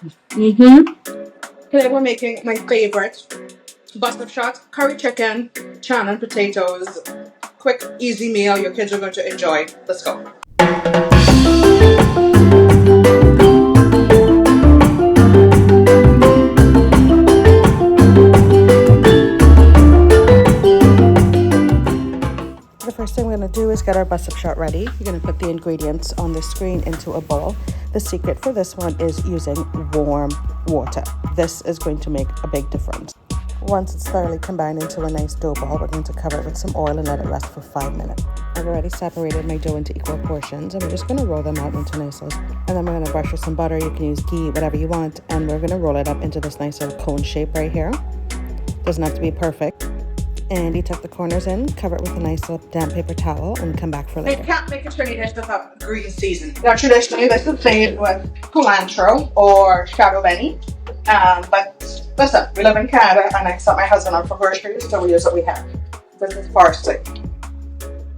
Today we're making my favorite buster shot, curry chicken, chana and potatoes. Quick, easy meal your kids are going to enjoy. Let's go. The first thing we're going to do is get our bus-up shot ready. You're going to put the ingredients on the screen into a bowl. The secret for this one is using warm water. This is going to make a big difference. Once it's thoroughly combined into a nice dough ball, we're going to cover it with some oil and let it rest for 5 minutes. I've already separated my dough into equal portions, and we're just going to roll them out into nice little, and then we're going to brush with some butter. You can use ghee, whatever you want, and we're going to roll it up into this nice little cone shape right here. Doesn't have to be perfect. And you tuck the corners in, cover it with a nice little damp paper towel, and come back for later. You can't make a Trini dish without green seasoning. Now, traditionally, this is made with cilantro or shadow benny. But listen, we live in Canada, and I sent my husband out for groceries, so we use what we have. This is parsley,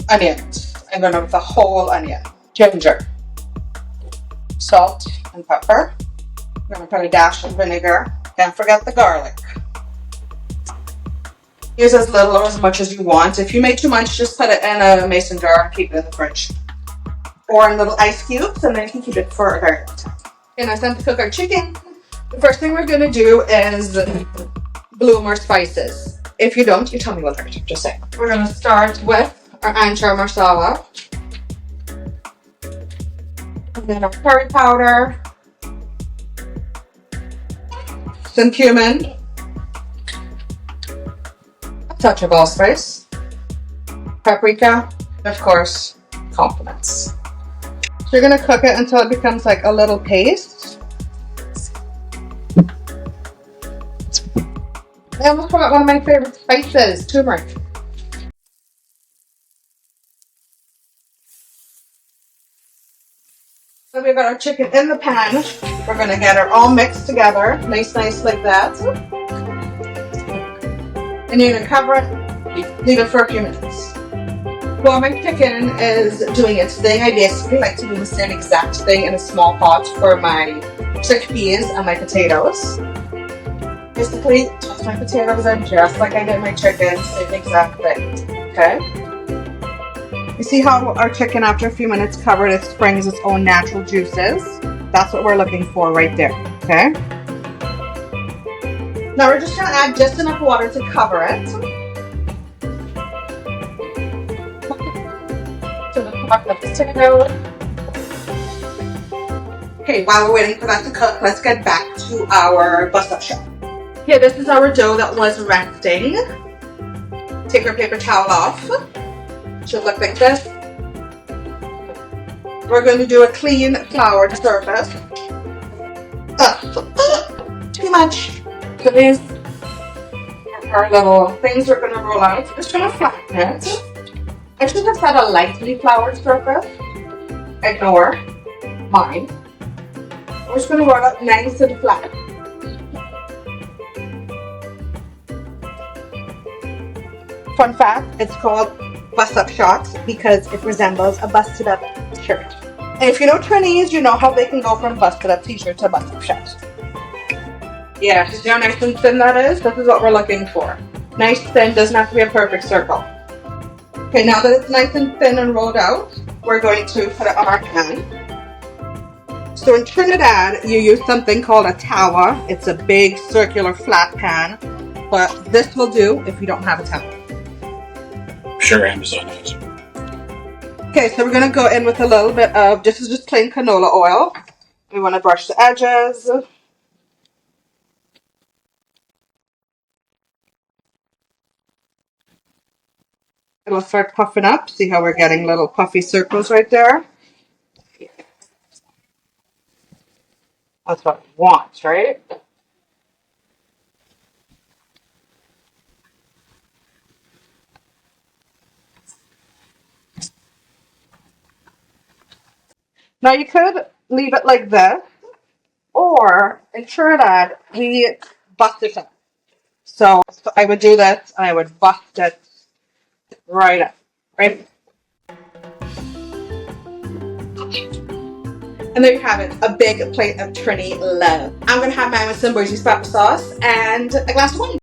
onions. I'm going to with a whole onion, ginger, salt, and pepper. I'm going to put a dash of vinegar. Don't forget the garlic. Use as little or as much as you want. If you make too much, just put it in a mason jar and keep it in the fridge. Or in little ice cubes, and then you can keep it for a very long time. And it's time to cook our chicken. The first thing we're going to do is bloom our spices. If you don't, you tell me what they're just saying. We're going to start with our anchor masala. And then our curry powder. Some cumin. Touch of allspice, paprika, and of course, condiments. So you're gonna cook it until it becomes like a little paste. I almost forgot one of my favorite spices, turmeric. So we've got our chicken in the pan. We're gonna get it all mixed together, nice like that. And you're going to cover it, leave it for a few minutes. While my chicken is doing its thing, I basically like to do the same exact thing in a small pot for my chickpeas and my potatoes. Basically, toss my potatoes in just like I did my chicken, same exact thing, okay? You see how our chicken, after a few minutes covered, it springs its own natural juices? That's what we're looking for right there, okay? Now we're just going to add just enough water to cover it. To the pot of potato. Okay, while we're waiting for that to cook, let's get back to our bust-up shot. Okay, this is our dough that was resting. Take our paper towel off. It should look like this. We're going to do a clean floured surface. Too much. So these are our little things we're going to roll out. So just going to flatten it. I should have said a lightly floured surface. Ignore mine. We're just going to roll it nice and flat. Fun fact, it's called bust-up shot because it resembles a busted-up shirt. And if you know Chinese, you know how they can go from busted-up t-shirt to bust-up shot. Yeah, see how nice and thin that is? This is what we're looking for. Nice thin, doesn't have to be a perfect circle. Okay, now that it's nice and thin and rolled out, we're going to put it on our pan. So in Trinidad, you use something called a tawa. It's a big circular flat pan, but this will do if you don't have a tawa. I'm sure Amazon has it. Okay, so we're going to go in with a little bit of, this is just plain canola oil. We want to brush the edges. It'll start puffing up. See how we're getting little puffy circles right there? That's what it wants, right? Now you could leave it like this, or in Trinidad, we bust it up. So I would do this, and I would bust it right up, right? And there you have it, a big plate of Trini love. I'm gonna have mine with some bourgeois pepper sauce and a glass of wine.